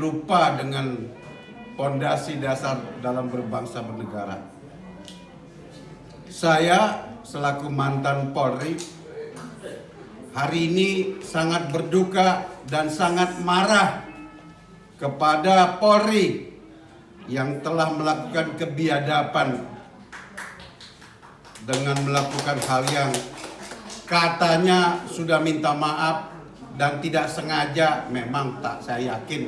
lupa dengan pondasi dasar dalam berbangsa bernegara. Saya selaku mantan Polri hari ini sangat berduka dan sangat marah kepada Polri yang telah melakukan kebiadaban dengan melakukan hal yang katanya sudah minta maaf dan tidak sengaja. Memang tak, saya yakin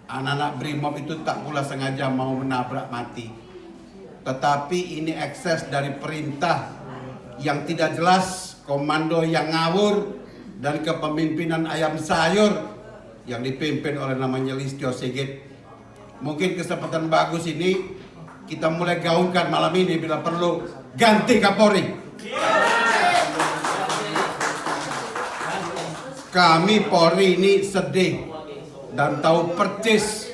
anak-anak Brimob itu tak pula sengaja mau menabrak mati, tetapi ini ekses dari perintah yang tidak jelas, komando yang ngawur, dan kepemimpinan ayam sayur yang dipimpin oleh namanya Listio Sigit. Mungkin kesempatan bagus ini kita mulai gaungkan malam ini bila perlu ganti Kapolri. Kami Polri ini sedih dan tahu persis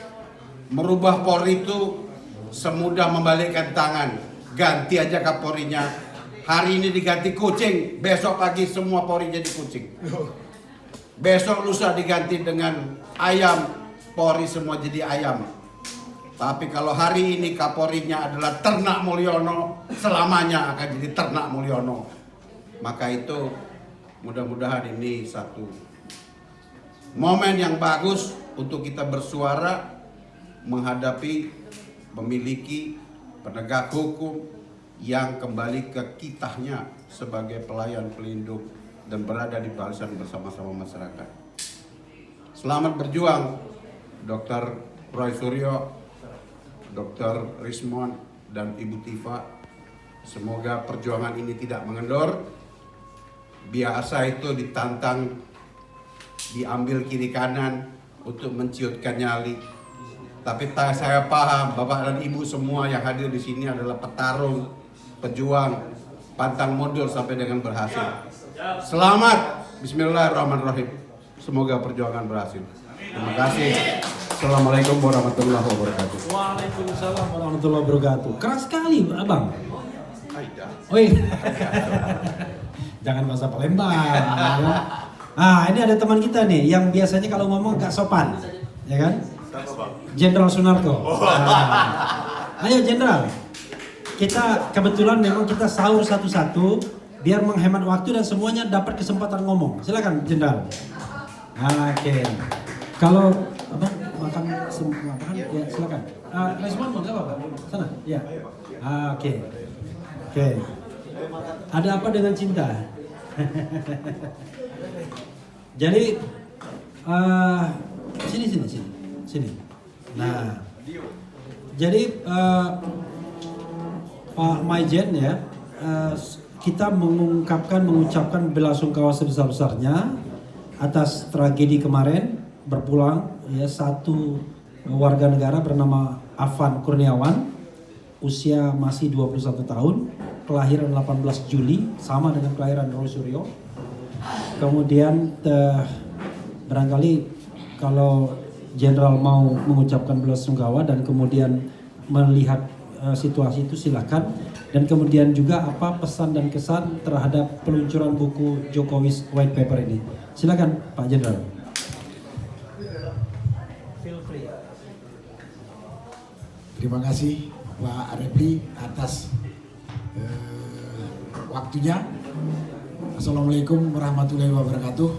merubah Polri itu semudah membalikkan tangan. Ganti aja Kapolrinya. Hari ini diganti kucing, besok pagi semua Polri jadi kucing. Besok lusa diganti dengan ayam, Polri semua jadi ayam. Tapi kalau hari ini Kapolrinya adalah Ternak Mulyono, selamanya akan jadi Ternak Mulyono. Maka itu mudah-mudahan ini satu momen yang bagus untuk kita bersuara menghadapi memiliki penegak hukum yang kembali ke kitahnya sebagai pelayan pelindung dan berada di barisan bersama-sama masyarakat. Selamat berjuang Dr. Roy Suryo, Dr. Rismon, dan Ibu Tifa. Semoga perjuangan ini tidak mengendor. Biasa itu ditantang, diambil kiri kanan untuk menciutkan nyali. Tapi saya paham Bapak dan Ibu semua yang hadir di sini adalah petarung, pejuang, pantang mundur sampai dengan berhasil. Selamat, Bismillahirrahmanirrahim. Semoga perjuangan berhasil. Terima kasih. Assalamualaikum warahmatullahi wabarakatuh. Waalaikumsalam warahmatullahi wabarakatuh. Keras sekali, Abang. Oh iya. Jangan bahasa Palembang. Ah, ini ada teman kita nih yang biasanya kalau ngomong gak sopan, ya kan? Jenderal Sunarko. Ayo Jenderal. Kita kebetulan memang kita sahur satu-satu biar menghemat waktu dan semuanya dapat kesempatan ngomong. Silakan Jenderal. Oke. Kalau Abang makan ya silakan. Respon enggak apa-apa. Sana. Ya. Oke. Ada apa dengan cinta? Jadi sini. Nah. Jadi Pak Maijen ya, kita mengucapkan belasungkawa sebesar-besarnya atas tragedi kemarin. Berpulang ya satu warga negara bernama Afan Kurniawan, usia masih 21 tahun, kelahiran 18 Juli, sama dengan kelahiran Roy Suryo. Kemudian barangkali kalau Jenderal mau mengucapkan belasungkawa dan kemudian melihat situasi itu silakan, dan kemudian juga apa pesan dan kesan terhadap peluncuran buku Jokowi's White Paper ini. Silakan Pak Jenderal. Terima kasih Pak Repli atas waktunya. Assalamualaikum warahmatullahi wabarakatuh.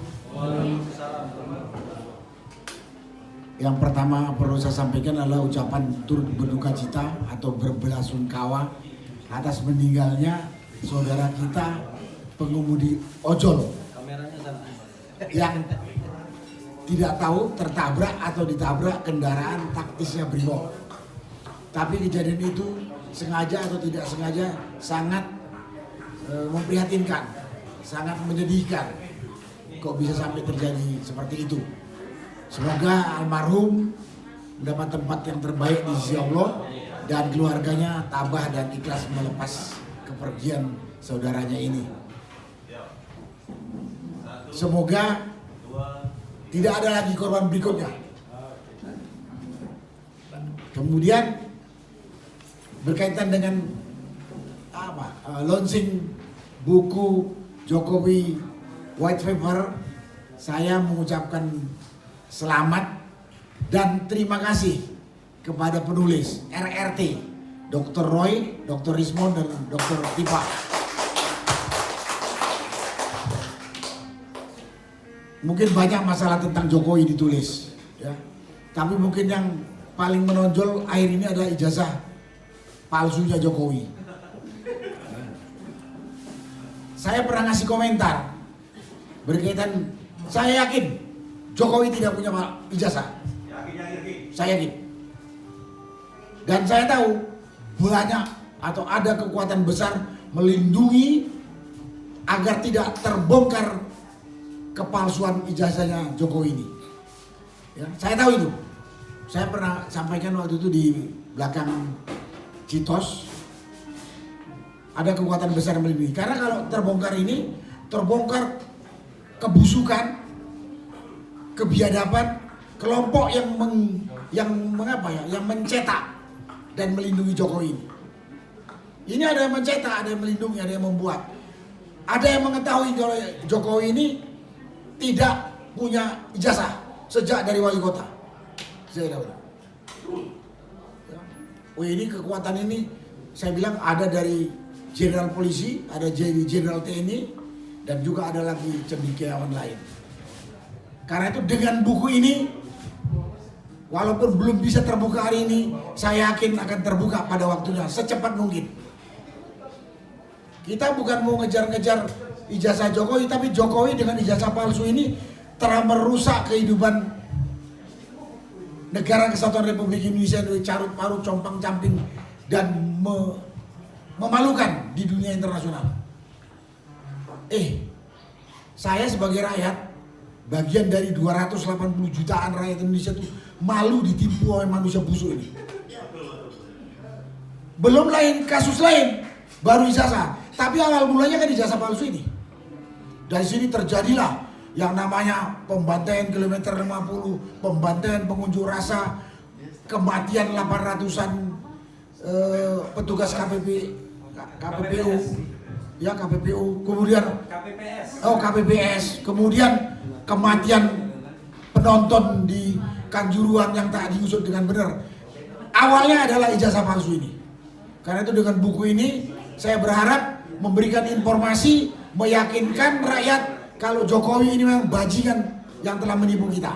Yang pertama perlu saya sampaikan adalah ucapan turut berduka cita atau berbelasungkawa atas meninggalnya saudara kita pengemudi ojol yang tidak tahu tertabrak atau ditabrak kendaraan taktisnya Brimob. Tapi kejadian itu sengaja atau tidak sengaja sangat memprihatinkan, sangat menyedihkan. Kok bisa sampai terjadi seperti itu? Semoga almarhum mendapat tempat yang terbaik di sisi Allah dan keluarganya tabah dan ikhlas melepas kepergian saudaranya ini. Semoga tidak ada lagi korban berikutnya. Kemudian berkaitan dengan launching buku Jokowi White Paper, saya mengucapkan selamat Dan terima kasih kepada penulis RRT, Dr. Roy, Dr. Rismond, dan Dr. Tipa. Mungkin banyak masalah tentang Jokowi ditulis, ya. Tapi mungkin yang paling menonjol akhir ini adalah ijazah palsunya Jokowi. Saya pernah ngasih komentar berkaitan, saya yakin Jokowi tidak punya ijazah. Saya yakin. Dan saya tahu banyak atau ada kekuatan besar melindungi agar tidak terbongkar kepalsuan ijazahnya Jokowi ini. Ya, saya tahu itu. Saya pernah sampaikan waktu itu di belakang Citos. Ada kekuatan besar yang melindungi. Karena kalau terbongkar ini, terbongkar kebusukan, kebiadaban kelompok yang mencetak dan melindungi Jokowi ini. Ini ada yang mencetak, ada yang melindungi, ada yang membuat. Ada yang mengetahui kalau Jokowi ini tidak punya ijazah sejak dari wali kota. Saya tahu. Oh, ini kekuatan ini saya bilang ada dari jenderal polisi, ada dari jenderal TNI, dan juga ada lagi cendekiawan lain. Karena itu dengan buku ini, walaupun belum bisa terbuka hari ini, saya yakin akan terbuka pada waktunya secepat mungkin. Kita bukan mau ngejar-ngejar ijazah Jokowi, tapi Jokowi dengan ijazah palsu ini telah merusak kehidupan negara Kesatuan Republik Indonesia dari carut marut, compang camping, dan memalukan di dunia internasional. Saya sebagai rakyat, bagian dari 280 jutaan rakyat Indonesia itu malu ditipu oleh manusia busuk ini. Belum lain kasus lain, baru ijazah. Tapi awal mulanya kan ijazah palsu ini. Dari sini terjadilah yang namanya pembantaian kilometer 50, pembantaian pengunjuk rasa, kematian 800-an petugas KPPU, kemudian KPPS, kemudian kematian penonton di Kanjuruhan yang tak diusut dengan benar. Awalnya adalah ijazah palsu ini. Karena itu dengan buku ini saya berharap memberikan informasi, meyakinkan rakyat kalau Jokowi ini memang bajingan yang telah menipu kita.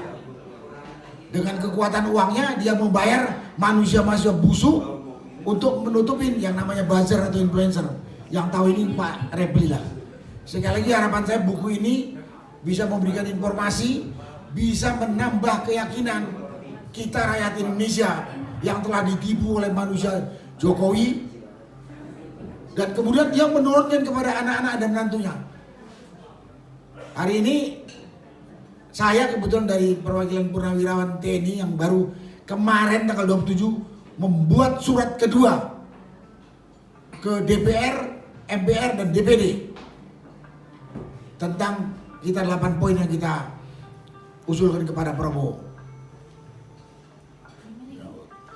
Dengan kekuatan uangnya dia membayar manusia-manusia busuk untuk menutupin yang namanya buzzer atau influencer. Yang tahu ini Pak Repli lah. Sekali lagi harapan saya buku ini bisa memberikan informasi, bisa menambah keyakinan kita rakyat Indonesia yang telah ditipu oleh manusia Jokowi, dan kemudian dia menurunkan kepada anak-anak dan menantunya. Hari ini saya kebetulan dari perwakilan purnawirawan TNI yang baru kemarin tanggal 27 membuat surat kedua ke DPR, MPR, dan DPD tentang kita 8 poin yang kita usulkan kepada Prabowo.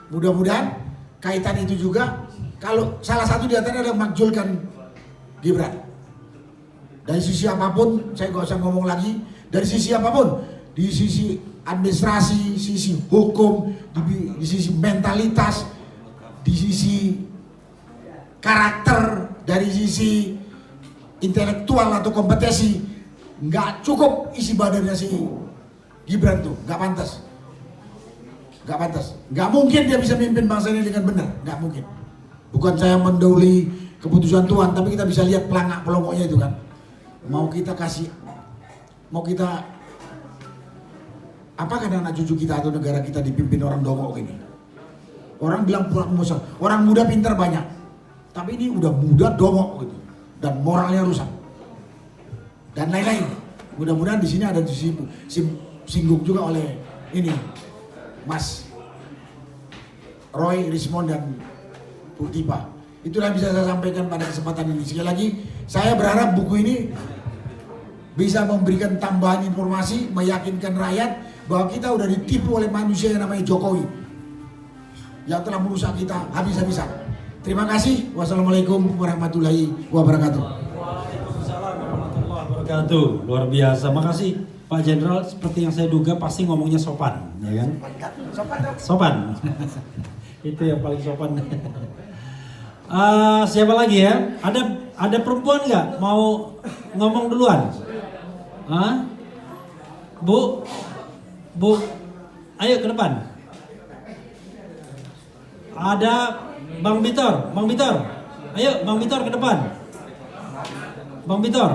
Mudah-mudahan kaitan itu juga, kalau salah satu di antara adalah makjulkan Gibran. Dari sisi apapun, saya gak usah ngomong lagi. Dari sisi apapun, di sisi administrasi, sisi hukum, di sisi mentalitas, di sisi karakter, dari sisi intelektual atau kompetensi, nggak cukup isi badannya si Gibran tuh, nggak pantas. Nggak pantas. Nggak mungkin dia bisa mimpin bangsa ini dengan benar, nggak mungkin. Bukan saya mendahului keputusan Tuhan, tapi kita bisa lihat pelangak pelongoknya itu kan. Mau kita apa kan anak cucu kita atau negara kita dipimpin orang dongok gini. Orang bilang orang muda pintar banyak, tapi ini udah muda dongok gitu, dan moralnya rusak dan lain-lain. Mudah-mudahan di sini ada singgung juga oleh ini Mas Roy, Rismond, dan Bu Tipa. Itulah bisa saya sampaikan pada kesempatan ini. Sekali lagi, saya berharap buku ini bisa memberikan tambahan informasi, meyakinkan rakyat bahwa kita udah ditipu oleh manusia yang namanya Jokowi yang telah merusak kita habis-habisan. Terima kasih. Wassalamualaikum warahmatullahi wabarakatuh. Waalaikumsalam warahmatullahi wabarakatuh. Luar biasa. Makasih Pak Jenderal seperti yang saya duga pasti ngomongnya sopan, ya kan? Sopan. Itu yang paling sopan. Siapa lagi ya? Ada perempuan nggak mau ngomong duluan? Bu, ayo ke depan. Ada Bang Bitor, ayo Bang Bitor ke depan. Bang Bitor,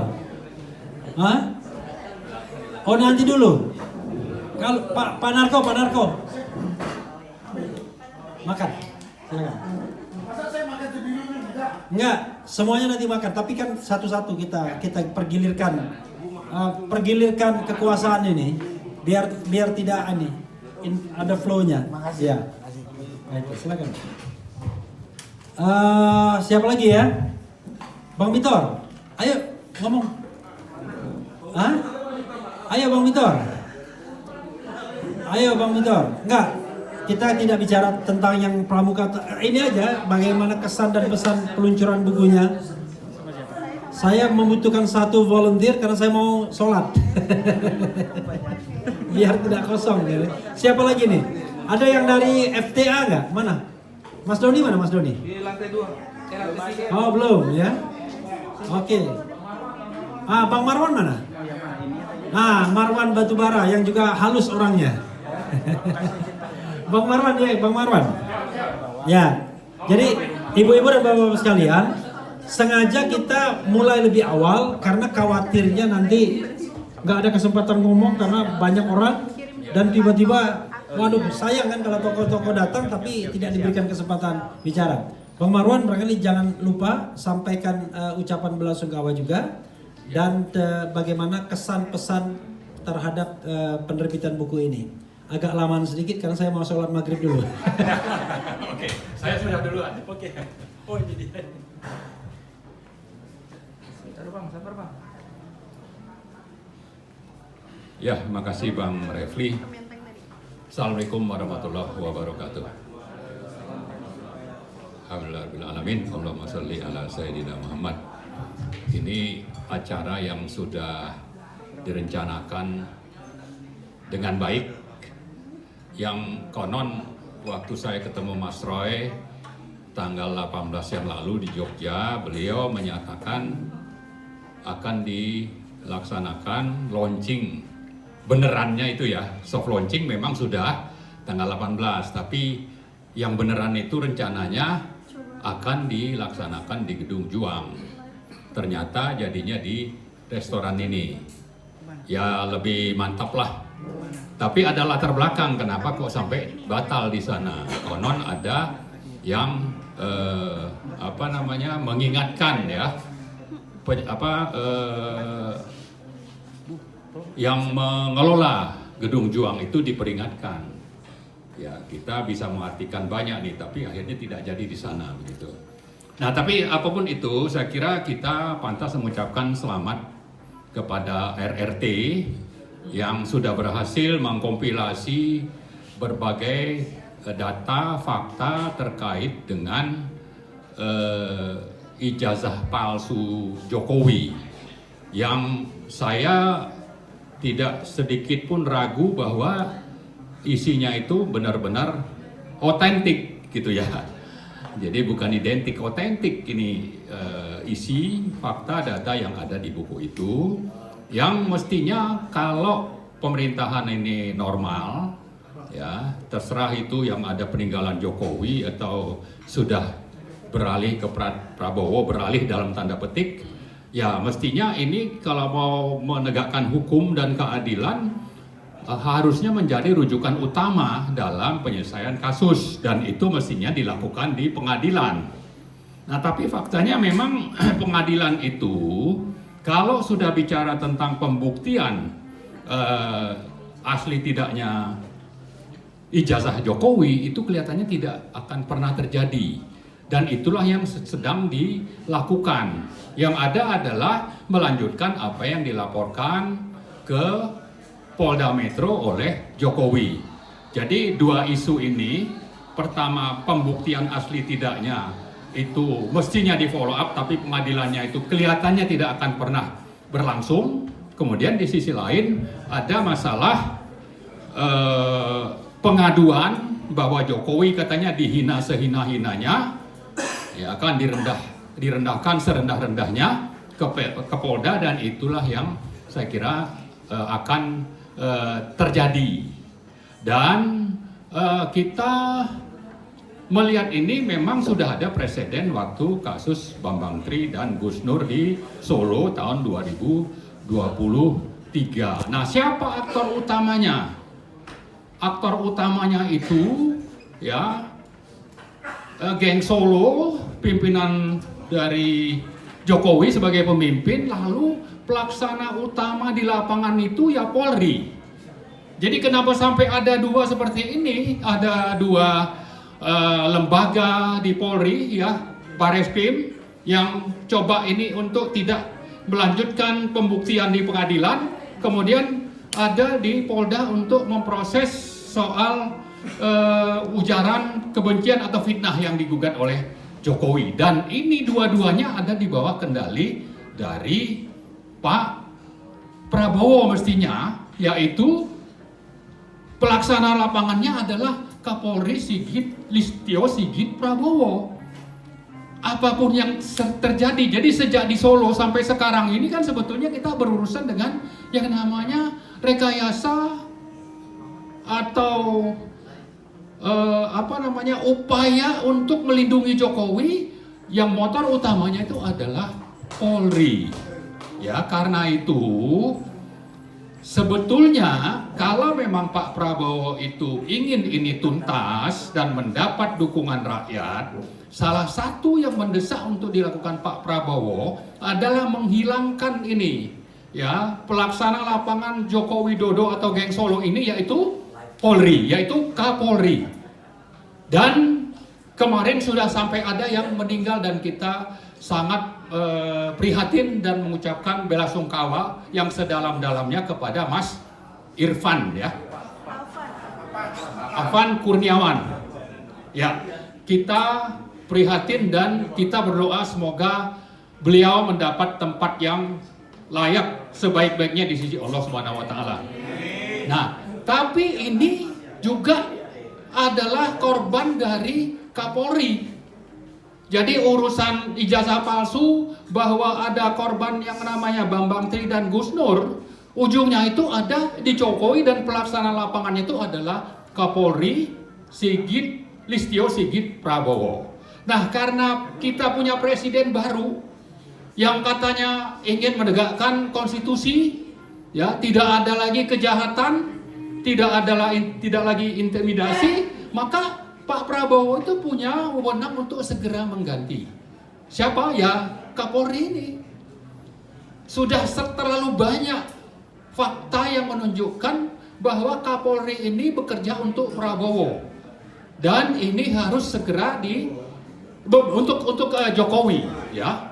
oh nanti dulu. Kalau Pak Narko, makan, silakan. Masa saya makan sendiri enggak? Enggak, semuanya nanti makan. Tapi kan satu-satu kita pergilirkan kekuasaan ini, biar tidak ada flow-nya. Makasih. Ya. Baik, silakan. Siapa lagi ya? Bang Bitor, ayo ngomong. Ayo Bang Bitor. Enggak, kita tidak bicara tentang yang pramuka. Ini aja bagaimana kesan dan pesan peluncuran bukunya. Saya membutuhkan 1 volunteer karena saya mau sholat. Biar tidak kosong. Ya. Siapa lagi nih? Ada yang dari FTA nggak? Mana? Mas Doni mana Mas Doni? Di lantai 2. Oh belum ya? Oke. Bang Marwan mana? Marwan Batubara yang juga halus orangnya. Bang Marwan. Ya. Jadi ibu-ibu dan bapak-bapak sekalian, sengaja kita mulai lebih awal karena khawatirnya nanti nggak ada kesempatan ngomong karena banyak orang dan tiba-tiba, waduh sayang kan kalau tokoh-tokoh datang tapi tidak diberikan kesempatan bicara. Bang Marwan barangkali jangan lupa sampaikan ucapan belasungkawa juga dan bagaimana kesan pesan terhadap penerbitan buku ini. Agak lamaan sedikit karena saya mau sholat maghrib dulu. Oke, saya sudah duluan. Oke. Oh ini dia. Sabar bang. Ya, makasih Bang Refli. Assalamualaikum warahmatullahi wabarakatuh. Alhamdulillahirrahmanirrahim. Allahumma sholli ala Sayyidina Muhammad. Ini acara yang sudah direncanakan dengan baik. Yang konon waktu saya ketemu Mas Roy tanggal 18 yang lalu di Jogja, beliau menyatakan akan dilaksanakan launching benerannya itu ya, soft launching memang sudah tanggal 18, tapi yang beneran itu rencananya akan dilaksanakan di Gedung Juang. Ternyata jadinya di restoran ini. Ya lebih mantap lah. Tapi ada latar belakang kenapa kok sampai batal di sana. Konon ada yang mengingatkan ya, yang mengelola Gedung Juang itu diperingatkan. Ya kita bisa mengartikan banyak nih, tapi akhirnya tidak jadi di sana begitu. Nah tapi apapun itu, saya kira kita pantas mengucapkan selamat kepada RRT yang sudah berhasil mengkompilasi berbagai data, fakta terkait dengan ijazah palsu Jokowi yang saya tidak sedikit pun ragu bahwa isinya itu benar-benar otentik gitu ya. Jadi bukan identik, otentik ini isi fakta data yang ada di buku itu, yang mestinya kalau pemerintahan ini normal ya, terserah itu yang ada peninggalan Jokowi atau sudah beralih ke Prabowo, beralih dalam tanda petik, ya mestinya ini kalau mau menegakkan hukum dan keadilan harusnya menjadi rujukan utama dalam penyelesaian kasus, dan itu mestinya dilakukan di pengadilan. Nah tapi faktanya memang pengadilan itu kalau sudah bicara tentang pembuktian asli tidaknya ijazah Jokowi itu kelihatannya tidak akan pernah terjadi, dan itulah yang sedang dilakukan. Yang ada adalah melanjutkan apa yang dilaporkan ke Polda Metro oleh Jokowi. Jadi dua isu ini, pertama pembuktian asli tidaknya itu mestinya di follow up, tapi pengadilannya itu kelihatannya tidak akan pernah berlangsung. Kemudian di sisi lain ada masalah pengaduan bahwa Jokowi katanya dihina sehina-hinanya, ya akan direndahkan serendah-rendahnya ke Polda, dan itulah yang saya kira akan terjadi. Dan kita melihat ini memang sudah ada presiden waktu kasus Bambang Tri dan Gus Nur di Solo tahun 2023. Nah, siapa aktor utamanya? Aktor utamanya itu ya geng Solo, pimpinan dari Jokowi sebagai pemimpin, lalu pelaksana utama di lapangan itu ya Polri. Jadi kenapa sampai ada dua seperti ini? Ada dua lembaga di Polri, ya Bareskrim, yang coba ini untuk tidak melanjutkan pembuktian di pengadilan, kemudian ada di Polda untuk memproses soal ujaran kebencian atau fitnah yang digugat oleh Jokowi. Dan ini dua-duanya ada di bawah kendali dari Pak Prabowo mestinya, yaitu pelaksana lapangannya adalah Kapolri Listio Sigit Prabowo. Apapun yang terjadi, jadi sejak di Solo sampai sekarang ini kan sebetulnya kita berurusan dengan yang namanya rekayasa atau upaya untuk melindungi Jokowi, yang motor utamanya itu adalah Polri. Ya, karena itu sebetulnya kalau memang Pak Prabowo itu ingin ini tuntas dan mendapat dukungan rakyat, salah satu yang mendesak untuk dilakukan Pak Prabowo adalah menghilangkan ini, ya, pelaksana lapangan Joko Widodo atau geng Solo ini, yaitu Polri, yaitu Kapolri. Dan kemarin sudah sampai ada yang meninggal dan kita sangat prihatin dan mengucapkan belasungkawa yang sedalam-dalamnya kepada Mas Irfan, ya, Afan Kurniawan. Ya, kita prihatin dan kita berdoa semoga beliau mendapat tempat yang layak sebaik-baiknya di sisi Allah Subhanahu wa taala. Nah, tapi ini juga adalah korban dari Kapolri. Jadi urusan ijazah palsu, bahwa ada korban yang namanya Bambang Tri dan Gus Nur, ujungnya itu ada di Jokowi, dan pelaksana lapangannya itu adalah Kapolri Listio Sigit Prabowo. Nah, karena kita punya presiden baru yang katanya ingin menegakkan konstitusi, ya, tidak ada lagi kejahatan, tidak lagi intimidasi, maka Pak Prabowo itu punya wewenang untuk segera mengganti. Siapa? Ya Kapolri ini. Sudah terlalu banyak fakta yang menunjukkan bahwa Kapolri ini bekerja untuk Prabowo, dan ini harus segera untuk Jokowi, ya.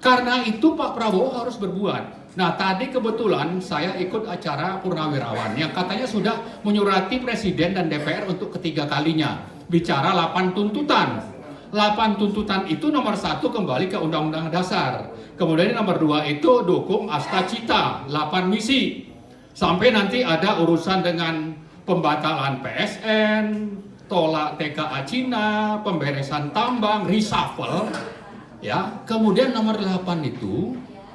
Karena itu Pak Prabowo harus berbuat. Nah, tadi kebetulan saya ikut acara Purnawirawan yang katanya sudah menyurati Presiden dan DPR untuk ketiga kalinya, bicara 8 tuntutan. 8 tuntutan itu nomor 1 kembali ke Undang-Undang Dasar. Kemudian nomor 2 itu dukung Asta Cita, 8 misi. Sampai nanti ada urusan dengan pembatalan PSN, tolak TKA Cina, pemberesan tambang, reshuffle. Ya, kemudian nomor 8 itu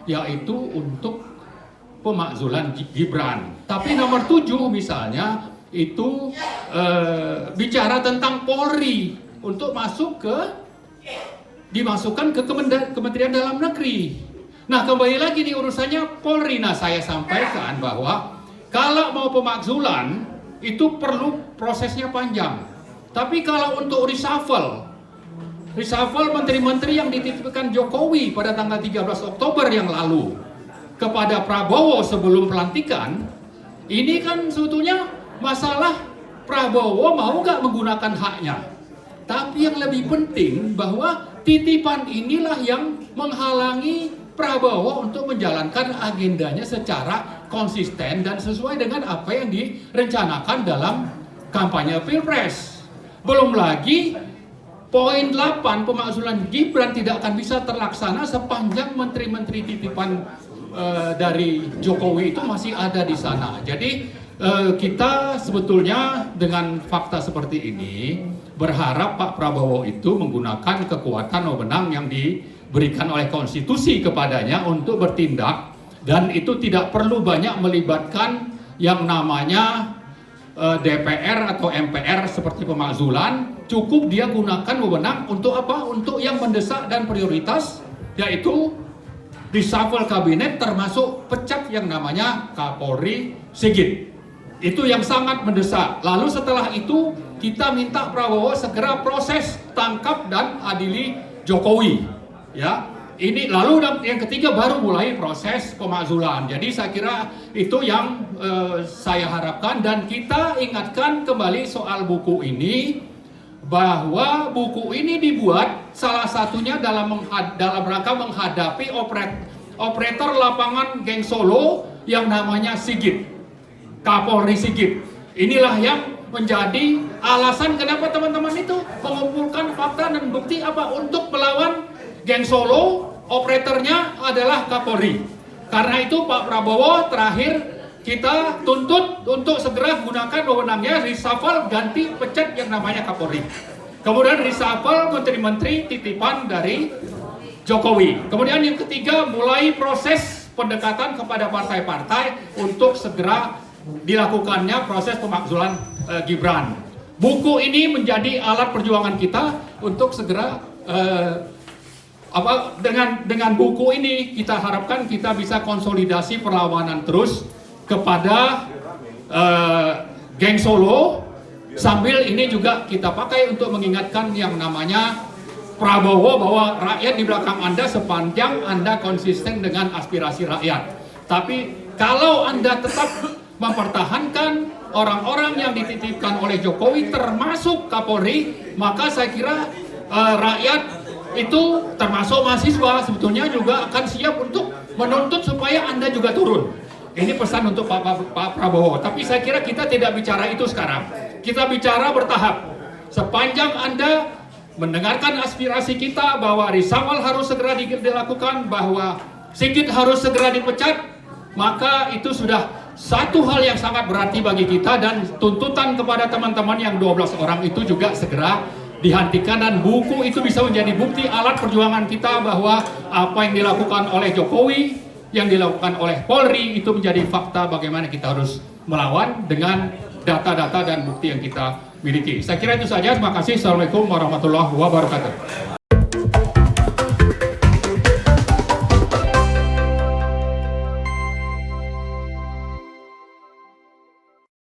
yaitu untuk pemakzulan Gibran. Tapi nomor 7 misalnya itu bicara tentang Polri untuk dimasukkan ke Kementerian Dalam Negeri. Nah, kembali lagi di urusannya Polri. Nah, saya sampaikan bahwa kalau mau pemakzulan itu perlu prosesnya panjang. Tapi kalau untuk reshuffle menteri-menteri yang dititipkan Jokowi pada tanggal 13 Oktober yang lalu kepada Prabowo sebelum pelantikan, ini kan sebetulnya masalah Prabowo mau nggak menggunakan haknya. Tapi yang lebih penting bahwa titipan inilah yang menghalangi Prabowo untuk menjalankan agendanya secara konsisten dan sesuai dengan apa yang direncanakan dalam kampanye Pilpres. Belum lagi poin 8 pemakzulan Gibran tidak akan bisa terlaksana sepanjang menteri-menteri titipan dari Jokowi itu masih ada di sana. Jadi kita sebetulnya dengan fakta seperti ini berharap Pak Prabowo itu menggunakan kekuatan wewenang yang diberikan oleh konstitusi kepadanya untuk bertindak, dan itu tidak perlu banyak melibatkan yang namanya DPR atau MPR seperti pemakzulan. Cukup dia gunakan wewenang untuk apa? Untuk yang mendesak dan prioritas, yaitu reshuffle kabinet, termasuk pecat yang namanya Kapolri Sigit. Itu yang sangat mendesak. Lalu setelah itu kita minta Prabowo segera proses tangkap dan adili Jokowi. Ya, ini lalu yang ketiga baru mulai proses pemakzulan. Jadi saya kira itu yang saya harapkan, dan kita ingatkan kembali soal buku ini, bahwa buku ini dibuat salah satunya dalam rangka menghadapi operator lapangan geng Solo yang namanya Sigit. Kapolri Sigit. Inilah yang menjadi alasan kenapa teman-teman itu mengumpulkan fakta dan bukti apa untuk melawan geng Solo. Operatornya adalah Kapolri. Karena itu Pak Prabowo terakhir kita tuntut untuk segera gunakan wewenangnya, reshuffle, ganti pecat yang namanya Kapolri. Kemudian reshuffle menteri-menteri titipan dari Jokowi. Kemudian yang ketiga, mulai proses pendekatan kepada partai-partai untuk segera dilakukannya proses pemakzulan Gibran. Buku ini menjadi alat perjuangan kita untuk segera dengan buku ini kita harapkan kita bisa konsolidasi perlawanan terus kepada geng Solo, sambil ini juga kita pakai untuk mengingatkan yang namanya Prabowo bahwa rakyat di belakang Anda sepanjang Anda konsisten dengan aspirasi rakyat. Tapi kalau Anda tetap mempertahankan orang-orang yang dititipkan oleh Jokowi termasuk Kapolri, maka saya kira rakyat itu termasuk mahasiswa sebetulnya juga akan siap untuk menuntut supaya Anda juga turun. Ini pesan untuk Pak Prabowo. Tapi saya kira kita tidak bicara itu sekarang. Kita bicara bertahap. Sepanjang Anda mendengarkan aspirasi kita bahwa reshuffle harus segera dilakukan, bahwa Sigit harus segera dipecat, maka itu sudah satu hal yang sangat berarti bagi kita, dan tuntutan kepada teman-teman yang 12 orang itu juga segera dihentikan, dan buku itu bisa menjadi bukti alat perjuangan kita bahwa apa yang dilakukan oleh Jokowi, yang dilakukan oleh Polri itu menjadi fakta bagaimana kita harus melawan dengan data-data dan bukti yang kita miliki. Saya kira itu saja. Terima kasih. Assalamualaikum warahmatullahi wabarakatuh.